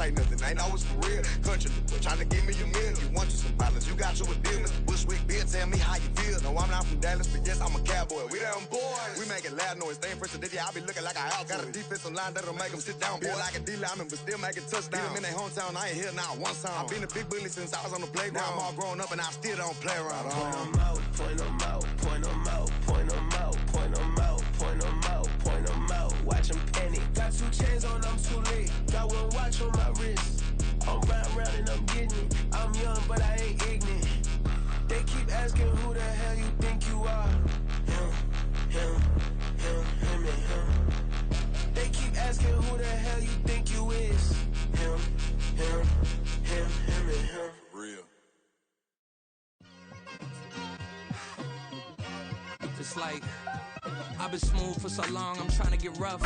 tight nothing. Ain't always for real. Country, trying to give me a meal. You want you some balance, you got you a deal. Mr. Bushwick, bitch, tell me how you feel. No, I'm not from Dallas, but yes, I'm a cowboy. We them boys. We making loud noise. Staying fresh today, I be looking like a house. Got a defensive line that'll make them sit down. Feel like a D-lineman, but still making touchdowns. Beat them in their hometown, I ain't here now one time. I've been a big bully since I was on the playground. Now I'm all grown up and I still don't play around. Point them out, point them out, point them out, point them out, point them out, point them out, point them out. Watch them panic. Got 2 chains on, I'm too late. Got 1 watch on my wrist. I'm round and I'm getting it. I'm young, but I ain't ignorant. They keep asking who the hell you think you are. Him, and him. They keep asking who the hell you think you is. Him, and him. Real. It's like I've been smooth for so long, I'm trying to get rough.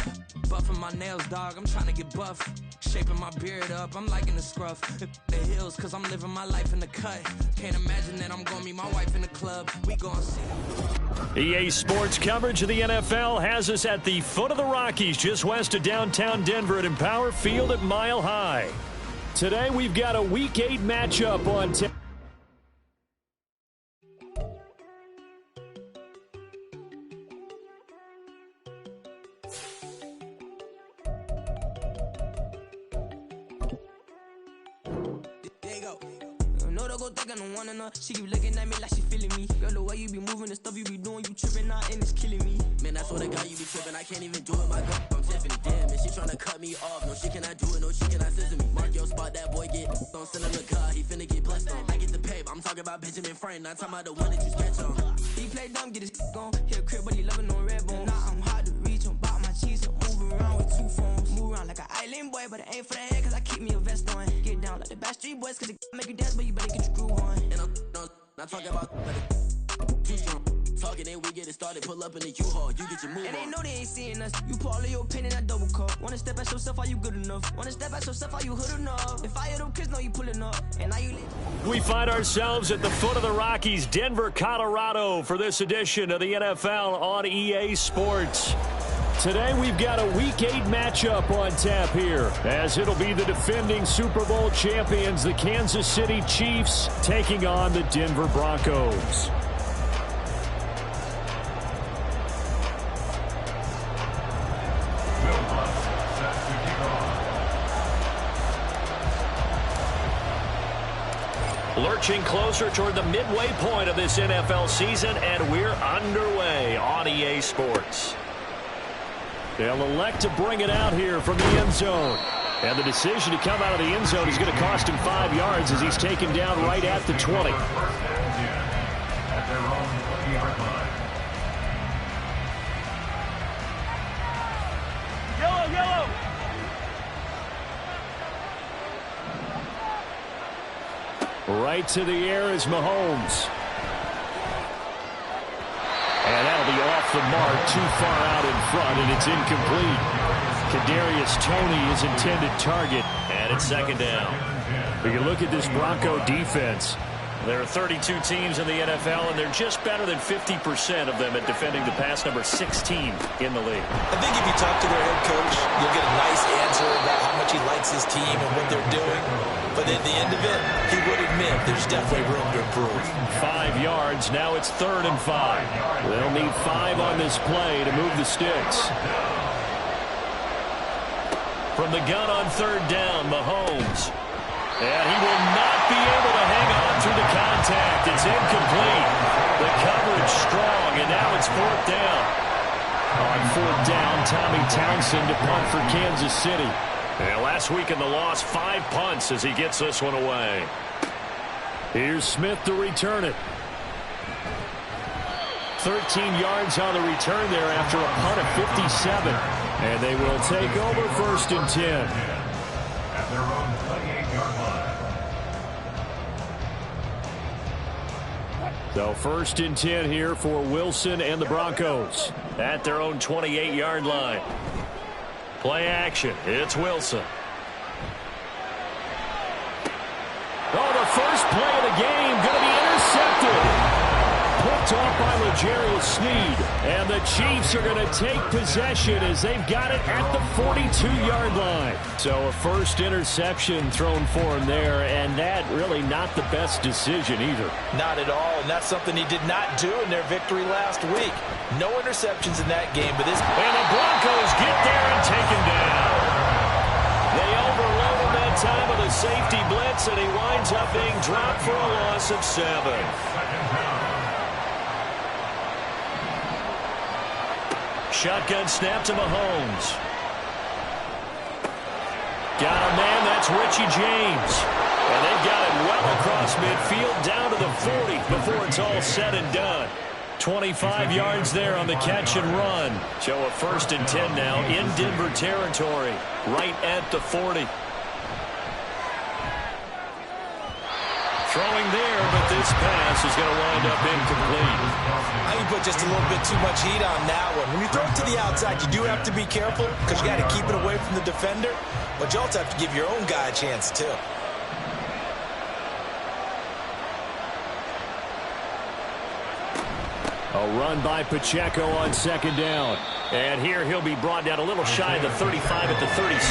Buffing my nails, dog, I'm trying to get buff. Shaping my beard up, I'm liking the scruff. The hills, cause I'm living my life in the cut. Can't imagine that I'm gonna meet my wife in the club. We gonna see. EA Sports coverage of the NFL has us at the foot of the Rockies, just west of downtown Denver at Empower Field at Mile High. Today we've got a Week 8 matchup on tap. She keep looking at me like she feeling me. Girl, the way you be moving, the stuff you be doing, you tripping out and it's killing me. Man, I swear to God, you be tripping. I can't even do it. My girl, I'm Tiffany. Damn, and she tryna cut me off. No, she cannot do it. No, she cannot scissor me. Mark your spot, that boy get on. Send him the car, he finna get blessed on. I get the pay, but I'm talking about Benjamin Franklin. Not talking about the one that you sketch on. He play dumb, get his gone. Hit a crib, but he loving on red bone. Nah, I'm hard to reach. I'm about my cheese. I'm moving around with 2 phones. Move around like an island boy, but it ain't for the head, cause I keep me a vest on. Get down like the Backstreet Boys, cause it make you dance, but you better get your groove on. And I'm not talking about too strong. Talking, then we get it started. Pull up in the U-Haul, you get your move. And they know they ain't seeing us. You pull all of your pin in that double cup. Wanna step at yourself, are you good enough? Wanna step at yourself, are you hood enough? If I hear them kids, know you pulling up. And now you We find ourselves at the foot of the Rockies, Denver, Colorado, for this edition of the NFL on EA Sports. Today we've got a Week 8 matchup on tap here, as it'll be the defending Super Bowl champions, the Kansas City Chiefs, taking on the Denver Broncos. Lurching closer toward the midway point of this NFL season, and we're underway on EA Sports. They'll elect to bring it out here from the end zone. And the decision to come out of the end zone is going to cost him 5 yards as he's taken down right at the 20. At their own 20-yard line. Yellow! Right to the air is Mahomes. And that'll be off the mark, too far out in front, and it's incomplete. Kadarius Toney is intended target, and it's second down. We can look at this Bronco defense. There are 32 teams in the NFL, and they're just better than 50% of them at defending the pass, number 16 in the league. I think if you talk to their head coach, you'll get a nice answer about how much he likes his team and what they're doing. But at the end of it, he would admit there's definitely room to improve. 5 yards. Now it's 3rd and 5. They'll need 5 on this play to move the sticks. From the gun on 3rd down, Mahomes. And he will not be able to hang on through the contact. It's incomplete. The coverage strong, and now it's 4th down. On 4th down, Tommy Townsend to punt for Kansas City. And last week in the loss, 5 punts as he gets this one away. Here's Smith to return it. 13 yards on the return there after a punt of 57. And they will take over 1st and 10. At their own 28-yard line. So 1st and 10 here for Wilson and the Broncos at their own 28-yard line. Play action. It's Wilson. Oh, the first play of the game going to be intercepted. Picked off by L'Jarius Sneed. And the Chiefs are going to take possession as they've got it at the 42-yard line. So a first interception thrown for him there, and that really not the best decision either. Not at all, and that's something he did not do in their victory last week. No interceptions in that game, but this... And the Broncos get there and take him down. They overload him that time with a safety blitz, and he winds up being dropped for a loss of 7. Shotgun snap to Mahomes. Got a man, that's Richie James. And they've got it well across midfield down to the 40 before it's all said and done. 25 yards there on the catch and run. So a 1st and 10 now in Denver territory, right at the 40. Throwing there, but this pass is going to wind up incomplete. I think you put just a little bit too much heat on that one. When you throw it to the outside, you do have to be careful because you got to keep it away from the defender, but you also have to give your own guy a chance too. A run by Pacheco on 2nd down. And here he'll be brought down a little shy of the 35 at the 36.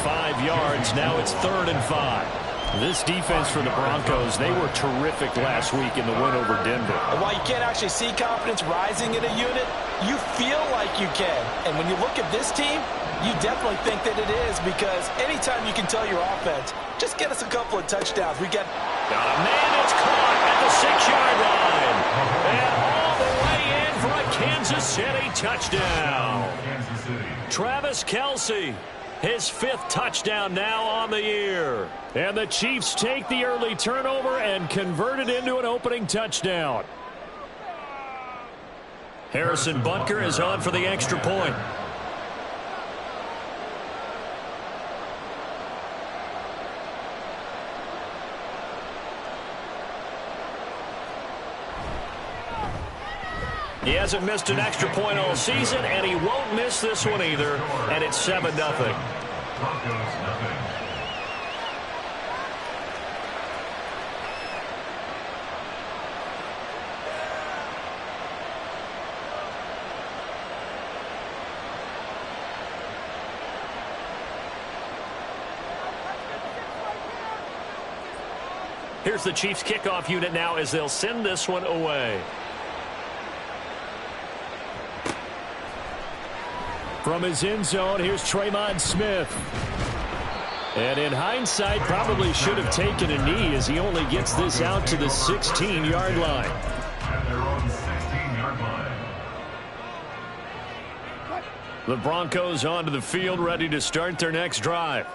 5 yards, now it's 3rd and 5. This defense for the Broncos, they were terrific last week in the win over Denver. And while you can't actually see confidence rising in a unit, you feel like you can. And when you look at this team, you definitely think that it is, because anytime you can tell your offense, just get us a couple of touchdowns. We get... Got a man that's caught at the 6-yard line. And all the way in for a Kansas City touchdown. Travis Kelce, his 5th touchdown now on the year. And the Chiefs take the early turnover and convert it into an opening touchdown. Harrison Butker is on for the extra point. He hasn't missed an extra point all season, and he won't miss this one either. And it's 7-0. Here's the Chiefs kickoff unit now as they'll send this one away. From his end zone, here's Tremon Smith. And in hindsight, probably should have taken a knee as he only gets this out to the 16-yard line. At their own 16-yard line. The Broncos onto the field, ready to start their next drive.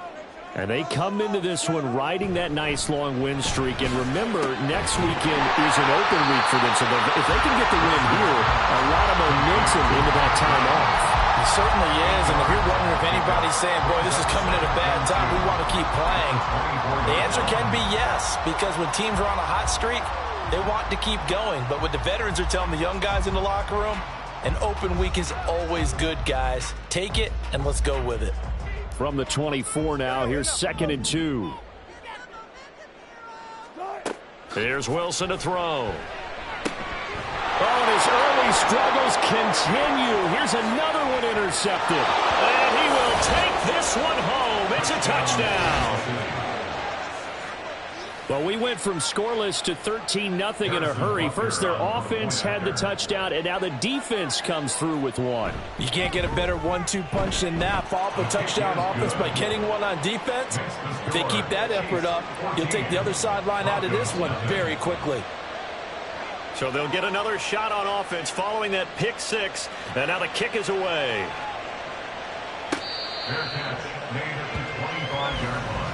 And they come into this one riding that nice long win streak. And remember, next weekend is an open week for them. So if they can get the win here, a lot of momentum into that time off. It certainly is, and if you're wondering if anybody's saying, boy, this is coming at a bad time, we want to keep playing, the answer can be yes, because when teams are on a hot streak, they want to keep going. But what the veterans are telling the young guys in the locker room, an open week is always good, guys. Take it, and let's go with it. From the 24 now, here's 2nd and 2. Here's Wilson to throw. Oh, and his early struggles continue. Here's another one intercepted. And he will take this one home. It's a touchdown. Well, we went from scoreless to 13-0 in a hurry. First, their offense had the touchdown, and now the defense comes through with one. You can't get a better 1-2 punch than that. Follow up a touchdown offense by getting one on defense. If they keep that effort up, you'll take the other sideline out of this one very quickly. So they'll get another shot on offense following that pick 6, and now the kick is away. Fair catch made at the 25-yard line.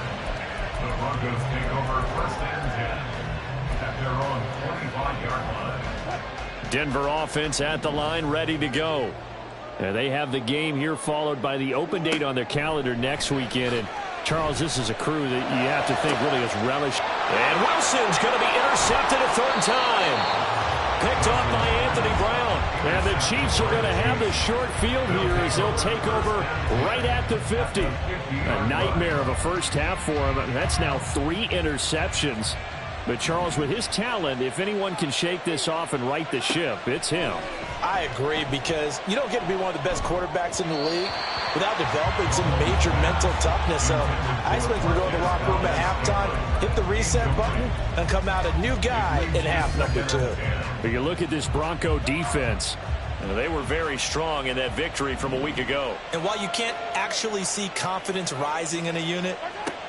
The Broncos take over 1st and 10 at their own 25-yard line. Denver offense at the line, ready to go. And they have the game here followed by the open date on their calendar next weekend. And Charles, this is a crew that you have to think really has relished. And Wilson's going to be intercepted a 3rd time. Picked off by Anthony Brown. And the Chiefs are going to have the short field here as they'll take over right at the 50. A nightmare of a first half for them. That's now 3 interceptions. But, Charles, with his talent, if anyone can shake this off and right the ship, it's him. I agree, because you don't get to be one of the best quarterbacks in the league without developing some major mental toughness. So I expect him to go to the locker room at halftime, hit the reset button, and come out a new guy in half number 2. But you look at this Bronco defense. They were very strong in that victory from a week ago. And while you can't actually see confidence rising in a unit,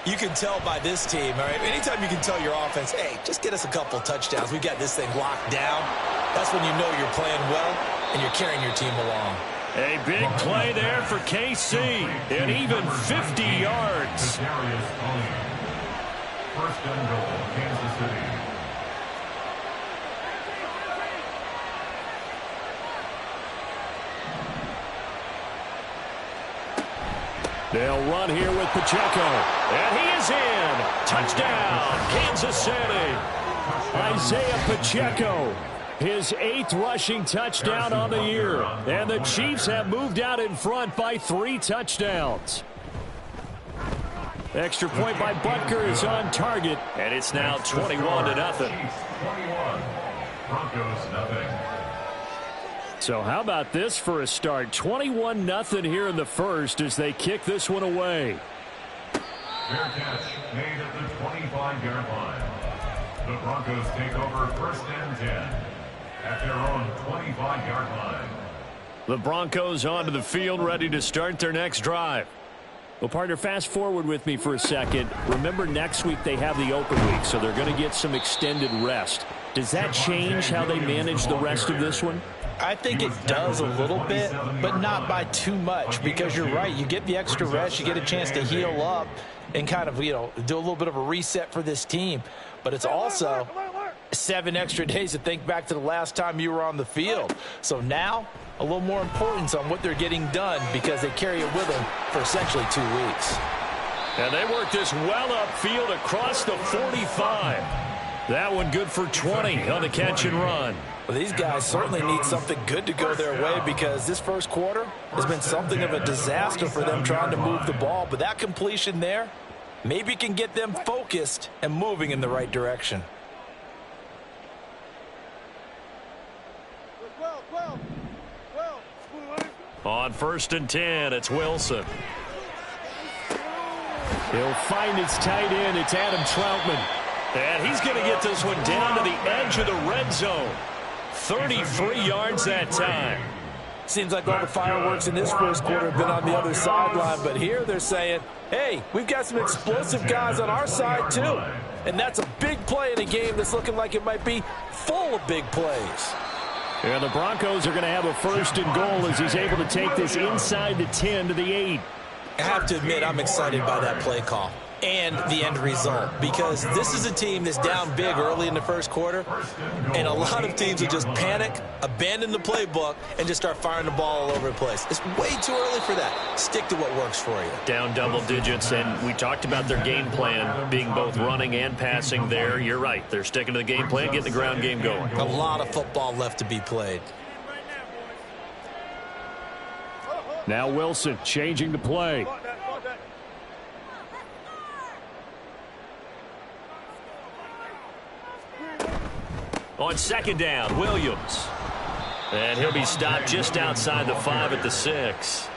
you can tell by this team, all right? Anytime you can tell your offense, hey, just get us a couple touchdowns. We got this thing locked down. That's when you know you're playing well and you're carrying your team along. A big play there for KC. And even 50 yards. First and goal, Kansas City. They'll run here with Pacheco. And he is in. Touchdown, Kansas City. Isaiah Pacheco, his 8th rushing touchdown on the year. And the Chiefs have moved out in front by 3 touchdowns. Extra point by Butker is on target. And it's now 21-0. Chiefs 21, Broncos nothing. So how about this for a start? 21-0 here in the first as they kick this one away. Fair catch made at the 25-yard line. The Broncos take over first and 10 at their own 25-yard line. The Broncos onto the field, ready to start their next drive. Well, partner, fast forward with me for a second. Remember, next week they have the open week, so they're going to get some extended rest. Does that change how they manage the rest of this one? I think it does a little bit, but not by too much, because you're right. You get the extra rest, you get a chance to heal up and kind of, do a little bit of a reset for this team. But it's also 7 extra days to think back to the last time you were on the field. So now, a little more importance on what they're getting done, because they carry it with them for essentially 2 weeks. And they work this well upfield across the 45. That one good for 20 on the catch and run. Well, these guys certainly need something good to go their way, because this first quarter has been something of a disaster for them trying to move the ball. But that completion there maybe can get them focused and moving in the right direction. On first and 10, it's Wilson. He'll find his tight end. It's Adam Troutman. And he's going to get this one down to the edge of the red zone. 33 yards that time. Seems like all the fireworks in this first quarter have been on the other sideline, but here they're saying, hey, we've got some explosive guys on our side too. And that's a big play in a game that's looking like it might be full of big plays. And the Broncos are going to have a first and goal as he's able to take this inside the 10 to the 8. I have to admit, I'm excited by that play call and the end result, because this is a team that's down big early in the first quarter, and a lot of teams will just panic, abandon the playbook, and just start firing the ball all over the place. It's way too early for that. Stick to what works for you. Down double digits, and we talked about their game plan being both running and passing there. You're right. They're sticking to the game plan, getting the ground game going. A lot of football left to be played. Now Wilson changing the play. On second down, Williams. And he'll be stopped just outside the 5 at the 6.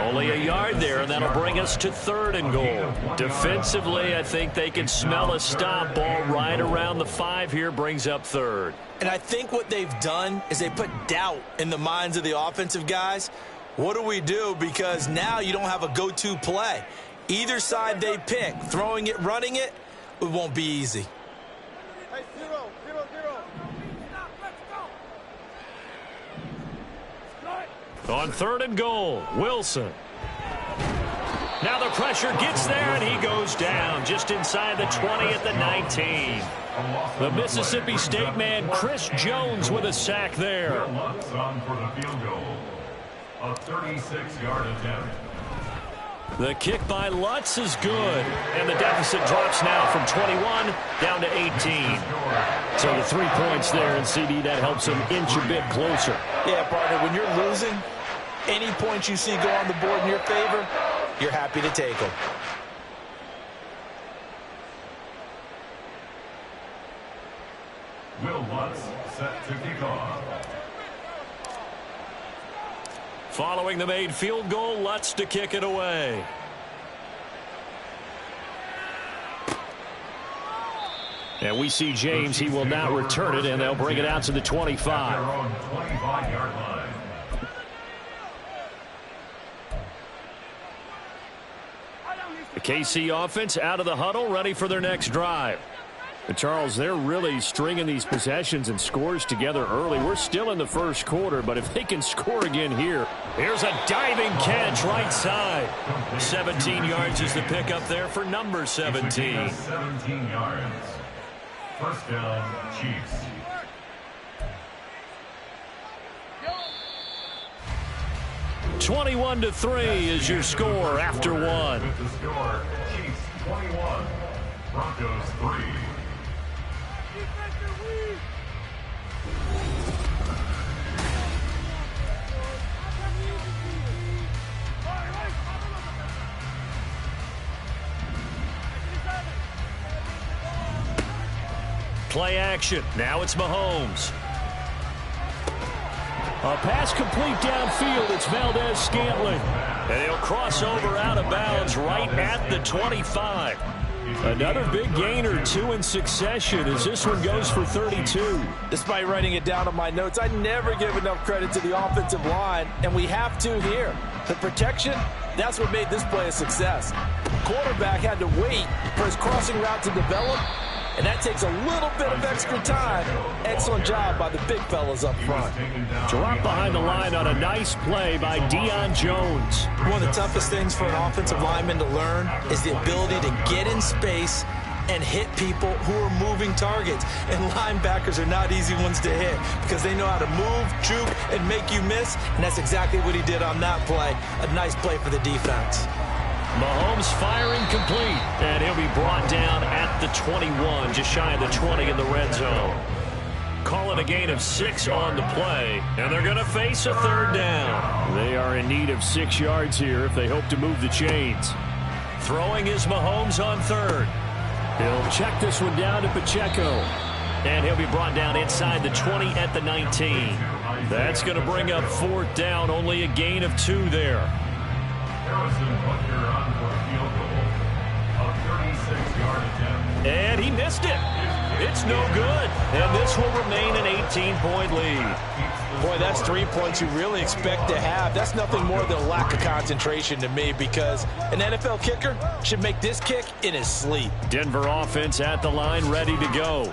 Only a yard there, and that'll bring us to 3rd and goal. Defensively, I think they can smell a stop. Ball right around the 5 here, brings up 3rd. And I think what they've done is they put doubt in the minds of the offensive guys. What do we do? Because now you don't have a go-to play. Either side they pick, throwing it, running it, it won't be easy. On 3rd and goal, Wilson. Now the pressure gets there, and he goes down just inside the 20 at the 19. The Mississippi State man, Chris Jones, with a sack there. Lutz on for the field goal. A 36-yard attempt. The kick by Lutz is good, and the deficit drops now from 21 down to 18. So the 3 points there, and CD, that helps him inch a bit closer. Yeah, partner, when you're losing, any points you see go on the board in your favor, you're happy to take them. Will Lutz set to kick off. Following the made field goal, Lutz to kick it away. And we see James. He will now return it, and they'll bring it out to the 25. Their own 25-yard line. The KC offense out of the huddle, ready for their next drive. But Charles, they're really stringing these possessions and scores together early. We're still in the first quarter, but if they can score again here. Here's a diving catch right side. 17 yards is the pickup there for number 17. 17 yards. First down, Chiefs. (21-3) is your score after one. With the score, Chiefs 21, Broncos 3. Play action. Now it's Mahomes. A pass complete downfield. It's Valdez-Scantling. And he'll cross over out of bounds right at the 25. Another big gain or two in succession as this one goes for 32. Despite writing it down on my notes, I never give enough credit to the offensive line, and we have to here. The protection, that's what made this play a success. Quarterback had to wait for his crossing route to develop, and that takes a little bit of extra time. Excellent job by the big fellas up front. Drop behind the line on a nice play by Deion Jones. One of the toughest things for an offensive lineman to learn is the ability to get in space and hit people who are moving targets. And linebackers are not easy ones to hit because they know how to move, juke, and make you miss. And that's exactly what he did on that play. A nice play for the defense. Mahomes firing complete, and he'll be brought down at the 21, just shy of the 20 in the red zone. Call it a gain of 6 on the play, and they're going to face a third down. They are in need of 6 yards here if they hope to move the chains. Throwing is Mahomes on third. He'll check this one down to Pacheco, and he'll be brought down inside the 20 at the 19. That's going to bring up fourth down, only a gain of 2 there. Harrison Butker on for a field goal. A 36-yard attempt. And he missed it. It's no good. And this will remain an 18-point lead. Boy, that's 3 points you really expect to have. That's nothing more than a lack of concentration to me because an NFL kicker should make this kick in his sleep. Denver offense at the line, ready to go.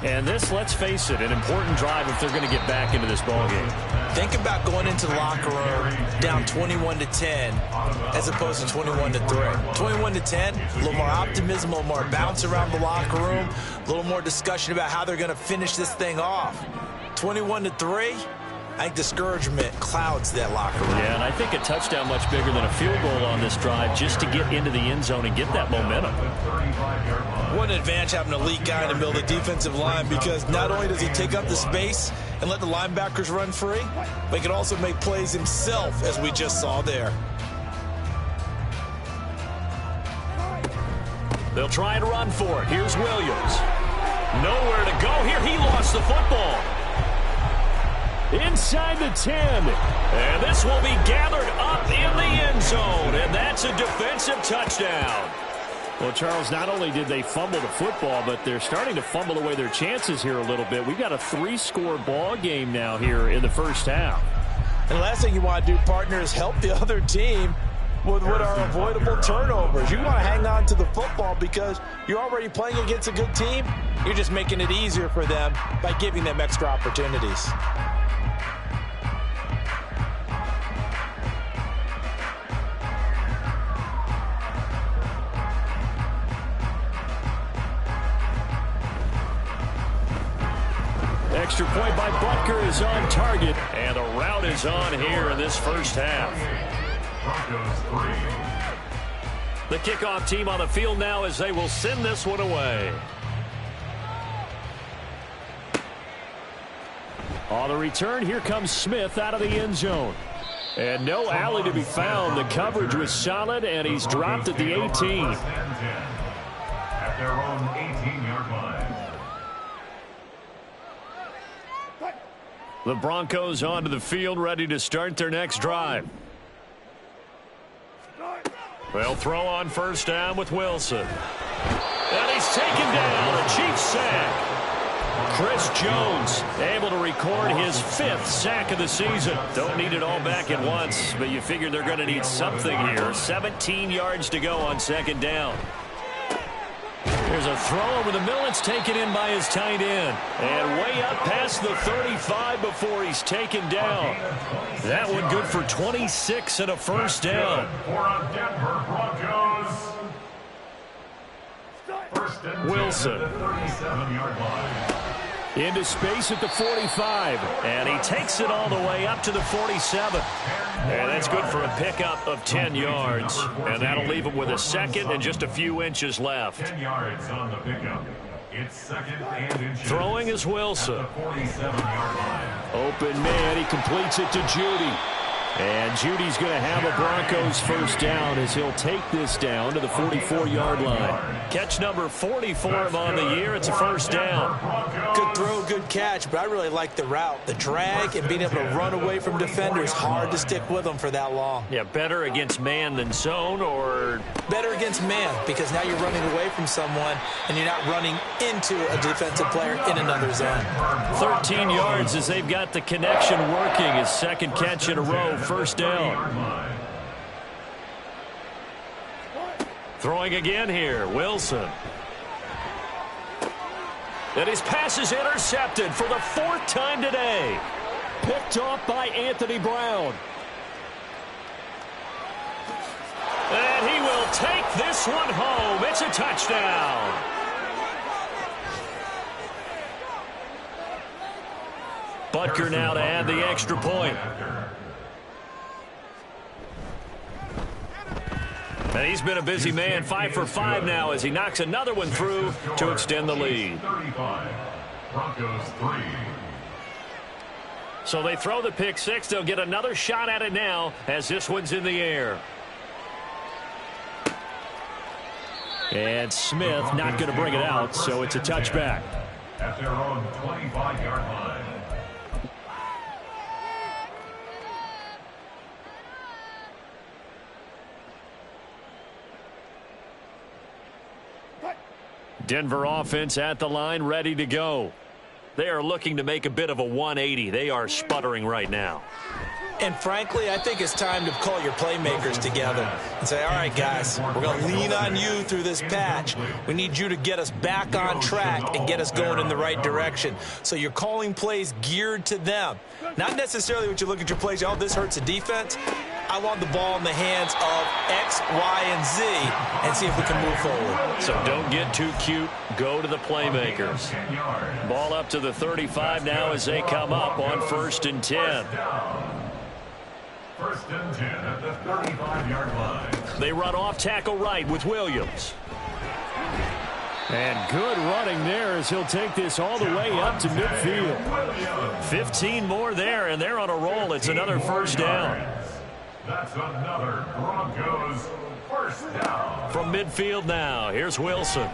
And this, let's face it, an important drive if they're going to get back into this ballgame. Think about going into the locker room down 21-10 as opposed to 21-3. 21-10, a little more optimism, a little more bounce around the locker room, a little more discussion about how they're going to finish this thing off. 21-3, I think discouragement clouds that locker room. Yeah, and I think a touchdown much bigger than a field goal on this drive just to get into the end zone and get that momentum. What an advantage having an elite guy in the middle of the defensive line because not only does he take up the space and let the linebackers run free, but he can also make plays himself, as we just saw there. They'll try and run for it. Here's Williams. Nowhere to go here. He lost the football. Inside the 10. And this will be gathered up in the end zone. And that's a defensive touchdown. Well, Charles, not only did they fumble the football, but they're starting to fumble away their chances here a little bit. We've got a 3-score ball game now here in the first half. And the last thing you want to do, partner, is help the other team with what are avoidable turnovers. You want to hang on to the football because you're already playing against a good team. You're just making it easier for them by giving them extra opportunities. Extra point by Butker is on target, and the route is on here in this first half. The kickoff team on the field now as they will send this one away. On the return, here comes Smith out of the end zone. And no alley to be found. The coverage was solid, and he's dropped at the 18. At their own 18-yard line. The Broncos onto the field, ready to start their next drive. They'll throw on first down with Wilson. And he's taken down. A Chiefs sack. Chris Jones able to record his 5th sack of the season. Don't need it all back at once, but you figure they're going to need something here. 17 yards to go on second down. There's a throw over the middle. It's taken in by his tight end. And way up past the 35 before he's taken down. That one good for 26 and a first down. For Denver Broncos. Wilson. 37-yard line. Into space at the 45. And he takes it all the way up to the 47. And that's good for a pickup of 10 yards. And that'll leave him with a second and just a few inches left. 10 yards on the pickup. It's second and inches. Throwing is Wilson. 47-yard line. Open man. He completes it to Judy. And Judy's going to have a Broncos first down as he'll take this down to the 44-yard line. Catch number 44 on the year. It's a first down. Good throw, good catch, but I really like the route. The drag and being able to run away from defenders. Hard to stick with them for that long. Yeah, better against man than zone, or better against man, because now you're running away from someone and you're not running into a defensive player in another zone. 13 yards as they've got the connection working. His second catch in a row. First down. Throwing again here, Wilson. And his pass is intercepted for the 4th time today. Picked off by Anthony Brown. And he will take this one home. It's a touchdown. Butker now to add the extra point. And he's been a busy man, 5 for 5 now as he knocks another one through to extend the lead. 35. Broncos 3. So they throw the pick six. They'll get another shot at it now as this one's in the air. And Smith not going to bring it out, so it's a touchback. At their own 25-yard line. Denver offense at the line, ready to go. They are looking to make a bit of a 180. They are sputtering right now. And frankly, I think it's time to call your playmakers together and say, all right, guys, we're going to lean on you through this patch. We need you to get us back on track and get us going in the right direction. So you're calling plays geared to them. Not necessarily what you look at your plays, oh, this hurts the defense. I want the ball in the hands of X, Y, and Z and see if we can move forward. So don't get too cute. Go to the playmakers. Ball up to the 35 now as they come up on 1st and 10. 1st and 10 at the 35-yard line. They run off tackle right with Williams. And good running there as he'll take this all the way up to midfield. 15 more there, and they're on a roll. It's another first down. That's another Broncos first down. From midfield now, here's Wilson.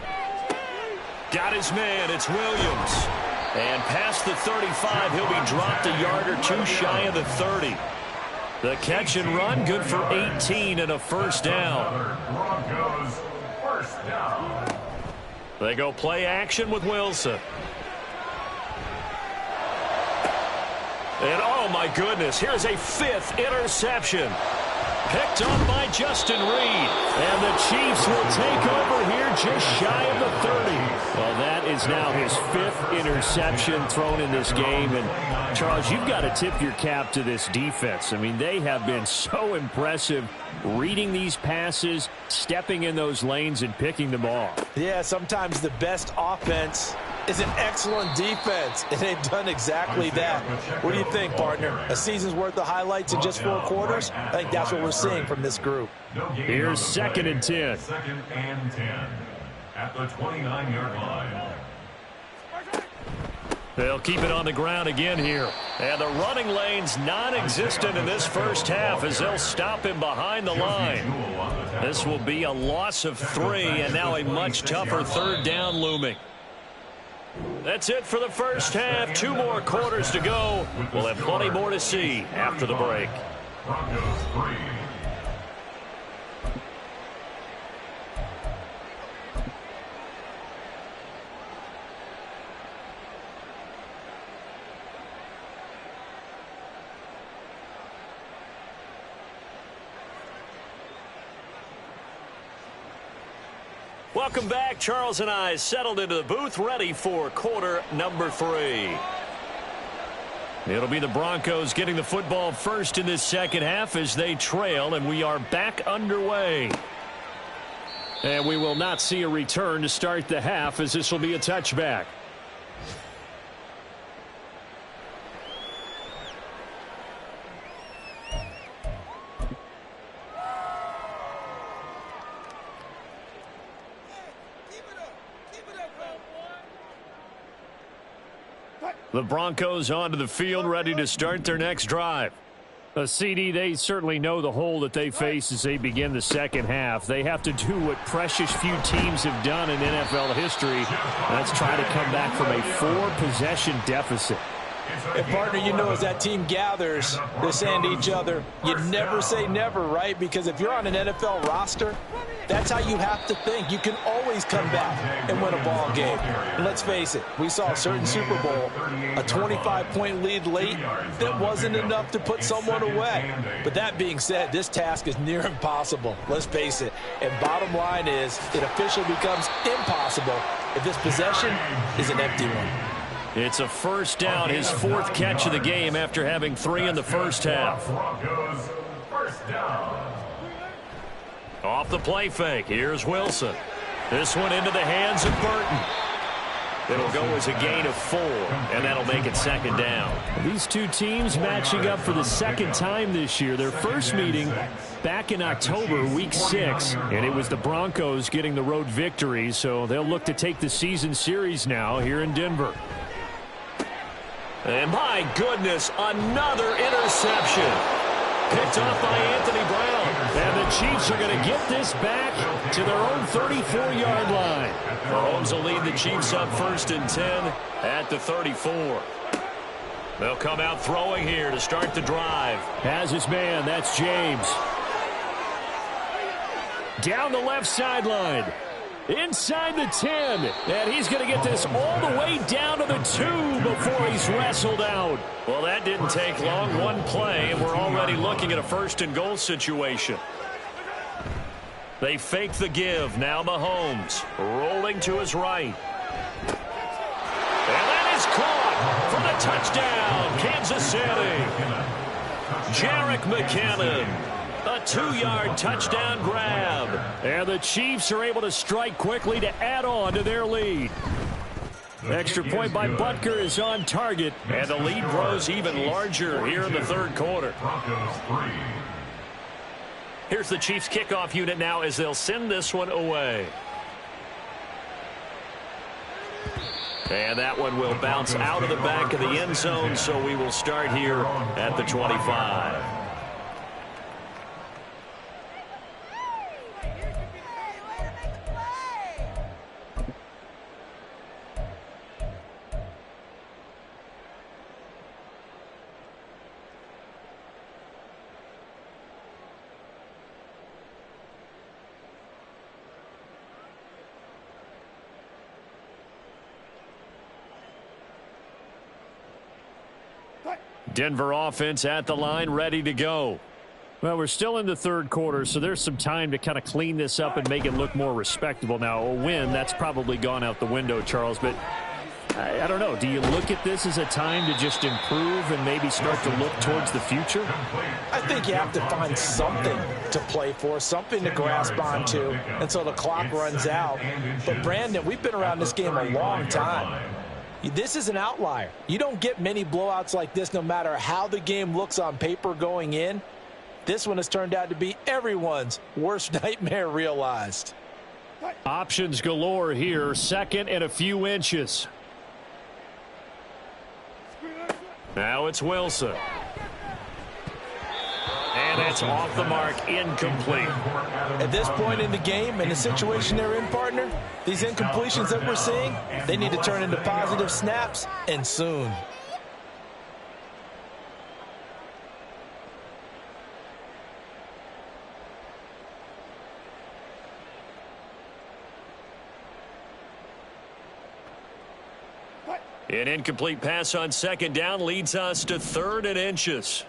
Got his man, it's Williams. And past the 35, he'll be dropped a yard or two shy of the 30. The catch and run, good for 18 and a first down. Broncos first down. They go play action with Wilson. And oh my goodness, here's a 5th interception. Picked up by Justin Reed. And the Chiefs will take over here just shy of the 30. Well, that is now his 5th interception thrown in this game. And Charles, you've got to tip your cap to this defense. I mean, they have been so impressive reading these passes, stepping in those lanes and picking them off. Yeah, sometimes the best offense is an excellent defense, and they've done exactly that. What do you think, partner? A season's worth of highlights in just 4 quarters? I think that's what we're seeing from this group. Here's 2nd and 10. 2nd and 10 at the 29-yard line. They'll keep it on the ground again here. And the running lane's non-existent in this first half as they'll stop him behind the line. This will be a loss of 3, and now a much tougher 3rd down looming. That's it for the first half. 2 more quarters to go. We'll have plenty more to see after the break. Broncos 3. Welcome back. Charles and I settled into the booth, ready for quarter number 3. It'll be the Broncos getting the football first in this second half as they trail, and we are back underway. And we will not see a return to start the half, as this will be a touchback. The Broncos onto the field, ready to start their next drive. CD, they certainly know the hole that they face as they begin the second half. They have to do what precious few teams have done in NFL history. Let's try to come back from a 4-possession deficit. And, partner, you know, as that team gathers, they're saying to each other, you never say never, right? Because if you're on an NFL roster, that's how you have to think. You can always come back and win a ball game. And let's face it, we saw a certain Super Bowl, a 25-point lead late that wasn't enough to put someone away. But that being said, this task is near impossible. Let's face it. And bottom line is, it officially becomes impossible if this possession is an empty one. It's a first down, his 4th catch of the game after having 3 in the first half. Broncos first down. Off the play fake, here's Wilson. This one into the hands of Burton. It'll go as a gain of 4, and that'll make it second down. These two teams matching up for the second time this year. Their first meeting back in October, week 6, and it was the Broncos getting the road victory, so they'll look to take the season series now here in Denver. And my goodness, another interception. Picked off by Anthony Brown. And the Chiefs are going to get this back to their own 34-yard line. Mahomes will lead the Chiefs up 1st and 10 at the 34. They'll come out throwing here to start the drive. Has his man, that's James. Down the left sideline. Inside the 10, and he's going to get this all the way down to the 2 before he's wrestled out. Well, that didn't take long. 1 play, and we're already looking at a 1st and goal situation. They fake the give. Now Mahomes rolling to his right. And that is caught for the touchdown, Kansas City. Jerick McKinnon. A 2-yard touchdown grab. And the Chiefs are able to strike quickly to add on to their lead. Extra point by Butker is on target. And the lead grows even larger here in the 3rd quarter. Here's the Chiefs kickoff unit now as they'll send this one away. And that one will bounce out of the back of the end zone, so we will start here at the 25. Denver offense at the line, ready to go. Well, we're still in the 3rd quarter, so there's some time to kind of clean this up and make it look more respectable. Now, a win, that's probably gone out the window, Charles, but I don't know. Do you look at this as a time to just improve and maybe start to look towards the future? I think you have to find something to play for, something to grasp onto until the clock runs out. But, Brandon, we've been around this game a long time. This is an outlier. You don't get many blowouts like this no matter how the game looks on paper going in. This one has turned out to be everyone's worst nightmare realized. Options galore here. 2nd and a few inches. Now it's Wilson. And that's off the mark, incomplete. At this point in the game and the situation they're in, partner, these incompletions that we're seeing, they need to turn into positive snaps, and soon. An incomplete pass on second down leads us to 3rd and inches.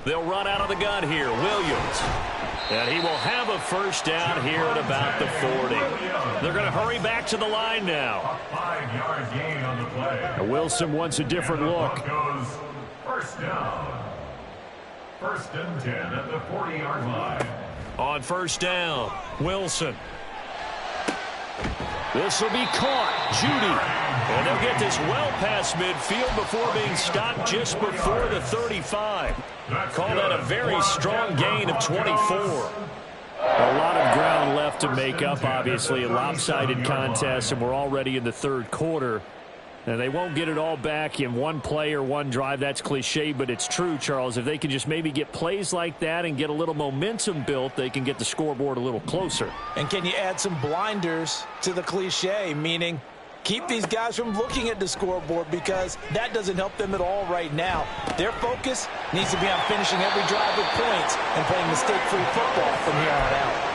They'll run out of the gun here. Williams. And he will have a first down here at about the 40. They're going to hurry back to the line now. A 5-yard gain on the play. Wilson wants a different look. First down. 1st and 10 at the 40-yard line. On first down, Wilson. This will be caught. Judy. And they'll get this well past midfield before being stopped just before the 35. Call that a very strong gain of 24. A lot of ground left to make up, obviously. A lopsided contest, and we're already in the 3rd quarter. And they won't get it all back in one play or one drive. That's cliche, but it's true, Charles. If they can just maybe get plays like that and get a little momentum built, they can get the scoreboard a little closer. And can you add some blinders to the cliche, meaning keep these guys from looking at the scoreboard, because that doesn't help them at all right now. Their focus needs to be on finishing every drive with points and playing mistake-free football from here on out.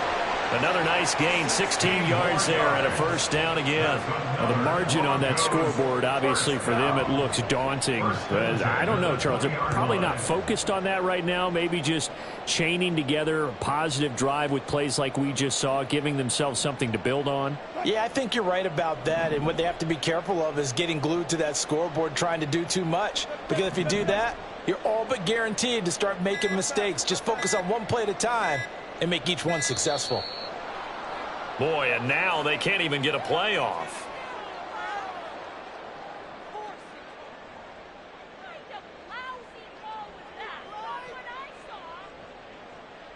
Another nice gain, 16 yards there and a first down again. Now the margin on that scoreboard, obviously for them it looks daunting. But I don't know, Charles. They're probably not focused on that right now. Maybe just chaining together a positive drive with plays like we just saw, giving themselves something to build on. Yeah, I think you're right about that. And what they have to be careful of is getting glued to that scoreboard trying to do too much. Because if you do that, you're all but guaranteed to start making mistakes. Just focus on one play at a time and make each one successful. Boy, and now they can't even get a play off.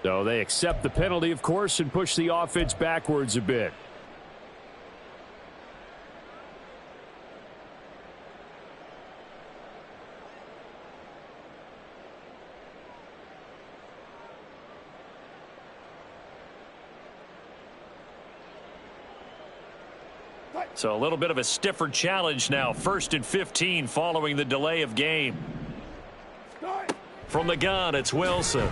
So they accept the penalty, of course, and push the offense backwards a bit. So a little bit of a stiffer challenge now. 1st and 15 following the delay of game. From the gun, it's Wilson.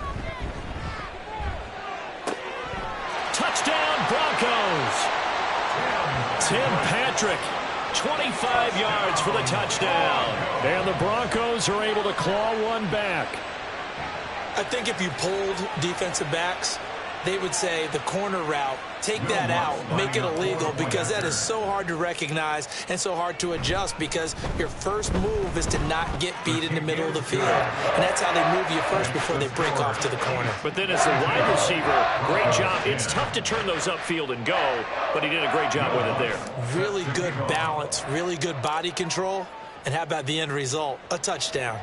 Touchdown, Broncos. Tim Patrick, 25 yards for the touchdown. And the Broncos are able to claw one back. I think if you polled defensive backs, they would say the corner route, take that out, make it illegal, because that is so hard to recognize and so hard to adjust, because your first move is to not get beat in the middle of the field. And that's how they move you first before they break off to the corner. But then as the wide receiver, great job. It's tough to turn those upfield and go, but he did a great job with it there. Really good balance, really good body control. And how about the end result? A touchdown.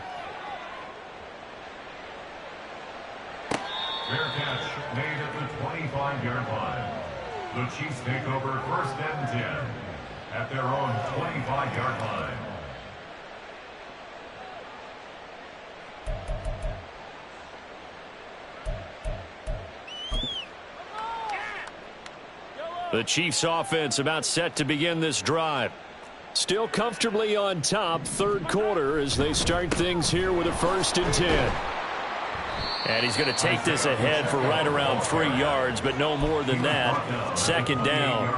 Fair catch made at the 25-yard line. The Chiefs take over 1st and 10 at their own 25-yard line. The Chiefs offense about set to begin this drive. Still comfortably on top, 3rd quarter, as they start things here with a 1st and 10. And he's going to take this ahead for right around 3 yards, but no more than that. 2nd down.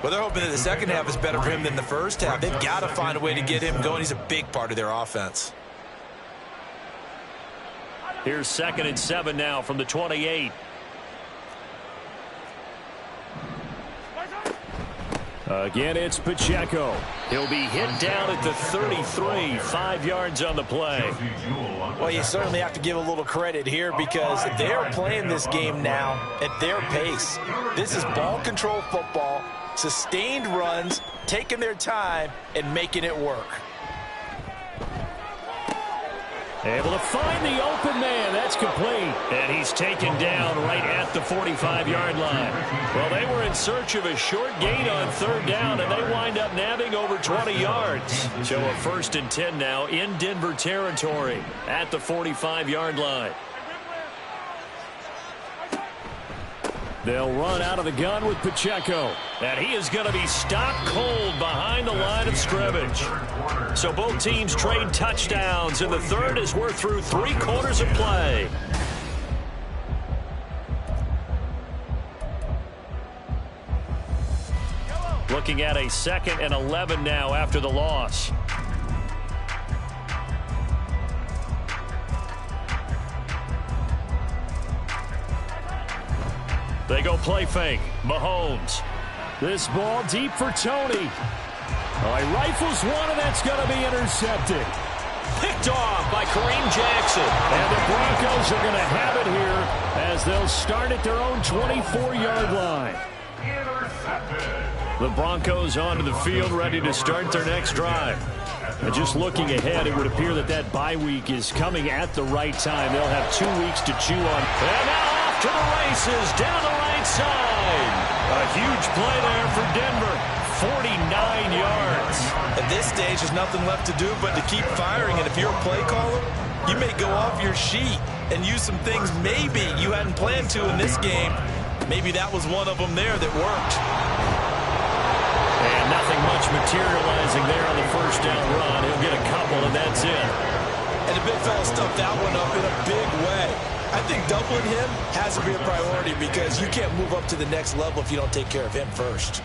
Well, they're hoping that the second half is better for him than the first half. They've got to find a way to get him going. He's a big part of their offense. Here's 2nd and 7 now from the 28. Again, it's Pacheco. He'll be hit down at the 33, 5 yards on the play. Well, you certainly have to give a little credit here, because they're playing this game now at their pace. This is ball control football, sustained runs, taking their time and making it work. Able to find the open man. That's complete. And he's taken down right at the 45-yard line. Well, they were in search of a short gain on third down, and they wind up nabbing over 20 yards. So a 1st and 10 now in Denver territory at the 45-yard line. They'll run out of the gun with Pacheco. And he is going to be stopped cold behind the line of scrimmage. So both teams trade touchdowns, and the third as we're through 3 quarters of play. Looking at a 2nd and 11 now after the loss. They go play fake. Mahomes. This ball deep for Tony. Oh, he rifles one, and that's going to be intercepted. Picked off by Kareem Jackson. And the Broncos are going to have it here as they'll start at their own 24-yard line. The Broncos onto the field, ready to start their next drive. And just looking ahead, it would appear that bye week is coming at the right time. They'll have 2 weeks to chew on. And now off to the races down the right side. A huge play there for Denver. 49 yards. At this stage, there's nothing left to do but to keep firing. And if you're a play caller, you may go off your sheet and use some things maybe you hadn't planned to in this game. Maybe that was one of them there that worked. And nothing much materializing there on the first down run. He'll get a couple, and that's it. And the big fella stuffed that one up in a big way. I think doubling him has to be a priority because you can't move up to the next level if you don't take care of him first.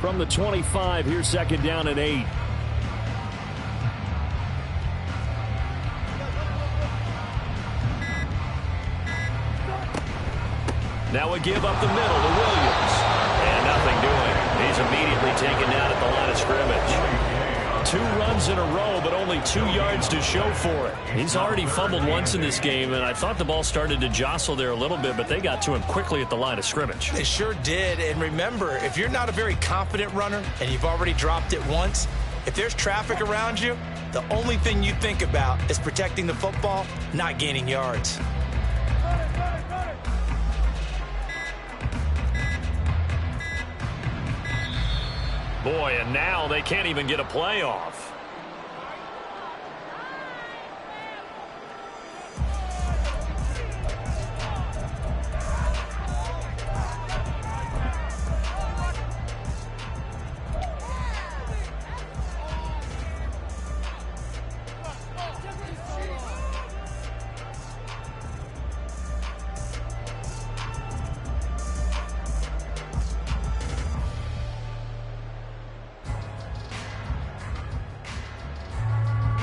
From the 25, here's 2nd down and 8. Now a give up the middle to Williams. And nothing doing. He's immediately taken down at the line of scrimmage. 2 runs in a row, but only 2 yards to show for it. He's already fumbled once in this game, and I thought the ball started to jostle there a little bit, but they got to him quickly at the line of scrimmage. They sure did. And remember, if you're not a very confident runner and you've already dropped it once, if there's traffic around you, the only thing you think about is protecting the football, not gaining yards. Boy, and now they can't even get a play off.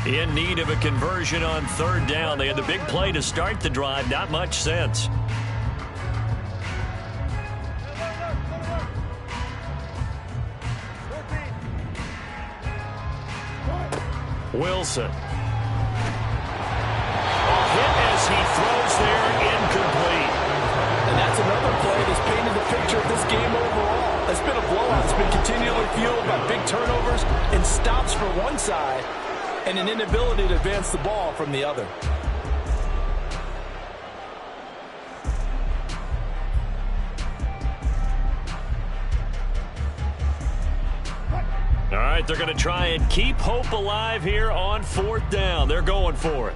In need of a conversion on 3rd down. They had the big play to start the drive. Not much sense. Wilson. Hit as he throws there, incomplete. And that's another play that's painted the picture of this game overall. It's been a blowout. It's been continually fueled by big turnovers and stops for one side, and an inability to advance the ball from the other. All right, they're going to try and keep hope alive here on 4th down. They're going for it.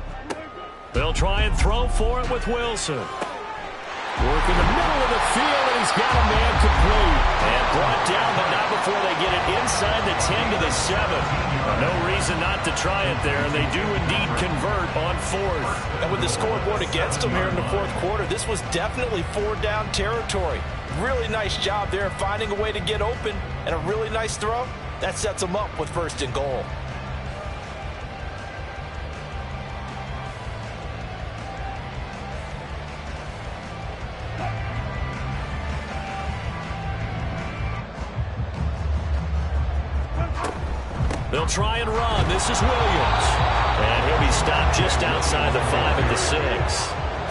They'll try and throw for it with Wilson. Work in the middle of the field, and he's got a man complete. And brought down, but not before they get it inside the 10 to the 7. No reason not to try it there, and they do indeed convert on 4th. And with the scoreboard against them here in the 4th quarter, this was definitely 4-down territory. Really nice job there finding a way to get open, and a really nice throw. That sets them up with 1st and goal. They'll try and run. This is Williams. And he'll be stopped just outside the 5 at the 6.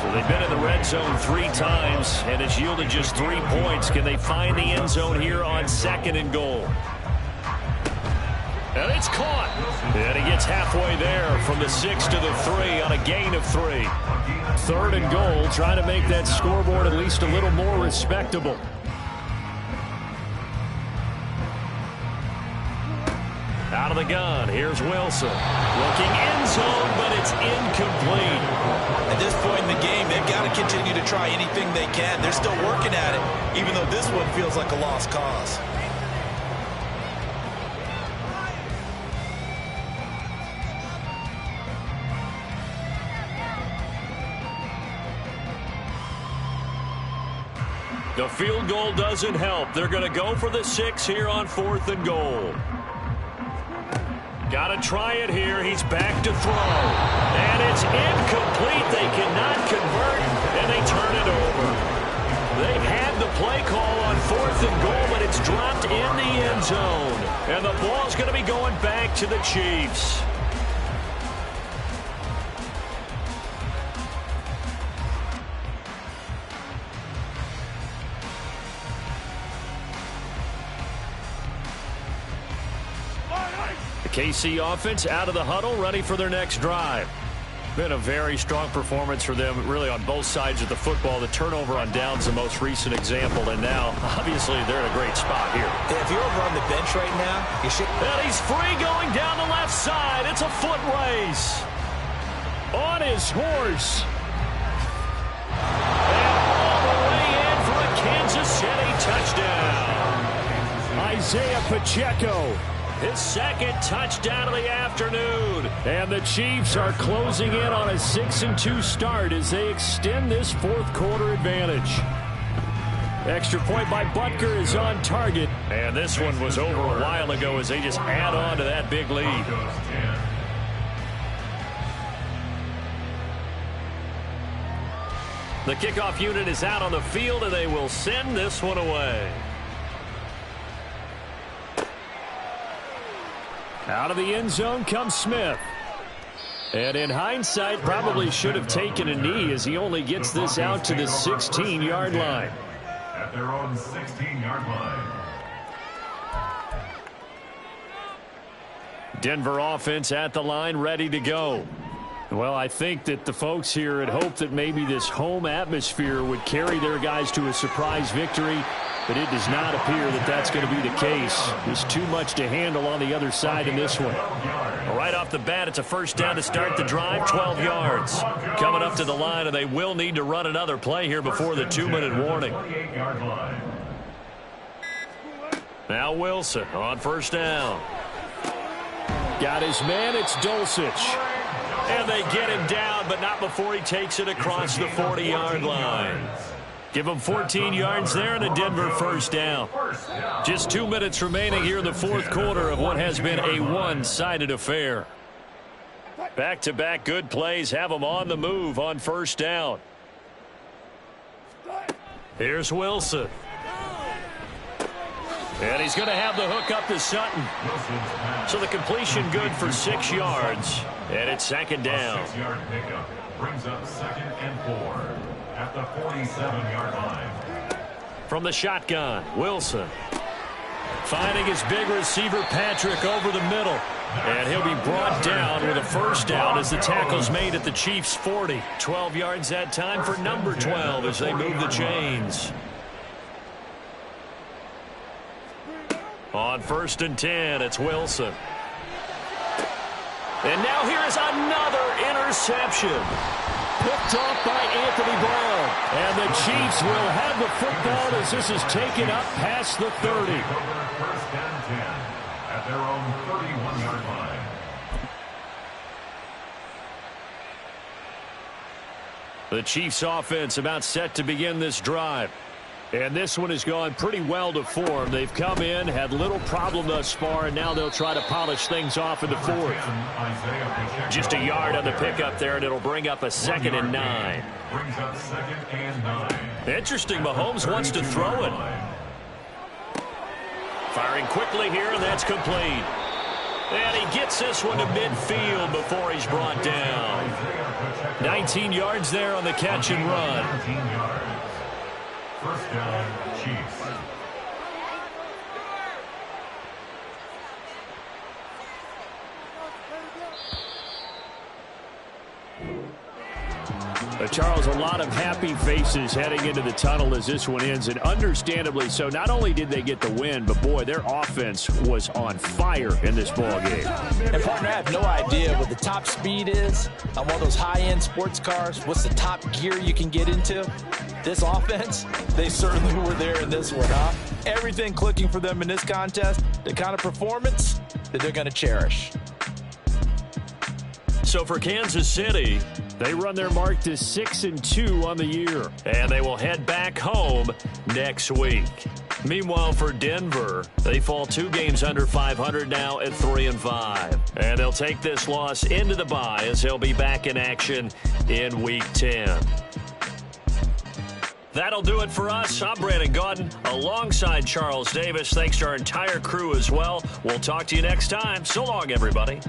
So they've been in the red zone 3 times, and it's yielded just 3 points. Can they find the end zone here on 2nd and goal? And it's caught. And he gets halfway there from the 6 to the 3 on a gain of 3. 3rd and goal, trying to make that scoreboard at least a little more respectable. Out of the gun, here's Wilson. Looking end zone, but it's incomplete. At this point in the game, they've got to continue to try anything they can. They're still working at it, even though this one feels like a lost cause. The field goal doesn't help. They're going to go for the 6 here on 4th and goal. Got to try it here. He's back to throw. And it's incomplete. They cannot convert, and they turn it over. They've had the play call on 4th and goal, but it's dropped in the end zone. And the ball's going to be going back to the Chiefs. KC offense out of the huddle, ready for their next drive. Been a very strong performance for them, really, on both sides of the football. The turnover on downs, the most recent example, and now, obviously, they're in a great spot here. If you're over on the bench right now, you should... And he's free going down the left side. It's a foot race. On his horse. And all the way in for a Kansas City touchdown. Isaiah Pacheco. His 2nd touchdown of the afternoon. And the Chiefs are closing in on a 6-2 start as they extend this 4th quarter advantage. Extra point by Butker is on target. And this one was over a while ago as they just add on to that big lead. The kickoff unit is out on the field, and they will send this one away. Out of the end zone comes Smith. And in hindsight, probably should have taken a knee as he only gets this out to the 16-yard line. At their own 16-yard line. Denver offense at the line, ready to go. Well, I think that the folks here had hoped that maybe this home atmosphere would carry their guys to a surprise victory. But it does not appear that that's going to be the case. There's too much to handle on the other side in this one. Right off the bat, it's a first down to start the drive, 12 yards. Coming up to the line, and they will need to run another play here before the 2-minute warning. Now Wilson on first down. Got his man, it's Dulcich. And they get him down, but not before he takes it across the 40-yard line. Give him 14 yards there and a Denver first down. Just 2 minutes remaining here in the 4th quarter of what has been a one-sided affair. Back-to-back good plays have them on the move on first down. Here's Wilson. And he's going to have the hook up to Sutton. So the completion good for 6 yards. And it's 2nd down. 6-yard pickup brings up 2nd and 4. At the 47-yard line. From the shotgun, Wilson. Finding his big receiver, Patrick, over the middle. And he'll be brought down with a first down as the tackle's made at the Chiefs' 40. 12 yards that time for number 12 as they move the chains. On 1st and 10, it's Wilson. And now here is another interception. Picked off by Anthony Brown. And the Chiefs will have the football as this is taken up past the 30. First and 10 at their own 31-yard line. The Chiefs offense about set to begin this drive. And this one has gone pretty well to form. They've come in, had little problem thus far, and now they'll try to polish things off in the 4th. Just a yard on the pickup there, and it'll bring up a 2nd and 9. Brings up 2nd and 9. Interesting, Mahomes wants to throw it. Firing quickly here, and that's complete. And he gets this one to midfield before he's brought down. 19 yards there on the catch and run. 19 yards. First down, Chiefs. Charles, a lot of happy faces heading into the tunnel as this one ends, and understandably so. Not only did they get the win, but, boy, their offense was on fire in this ball game. And, partner, I have no idea what the top speed is on one of those high-end sports cars. What's the top gear you can get into? This offense, they certainly were there in this one, huh? Everything clicking for them in this contest, the kind of performance that they're going to cherish. So for Kansas City, they run their mark to 6-2 on the year, and they will head back home next week. Meanwhile, for Denver, they fall 2 games under 500 now at 3-5. And they'll take this loss into the bye as they'll be back in action in Week 10. That'll do it for us. I'm Brandon Gaudin alongside Charles Davis. Thanks to our entire crew as well. We'll talk to you next time. So long, everybody.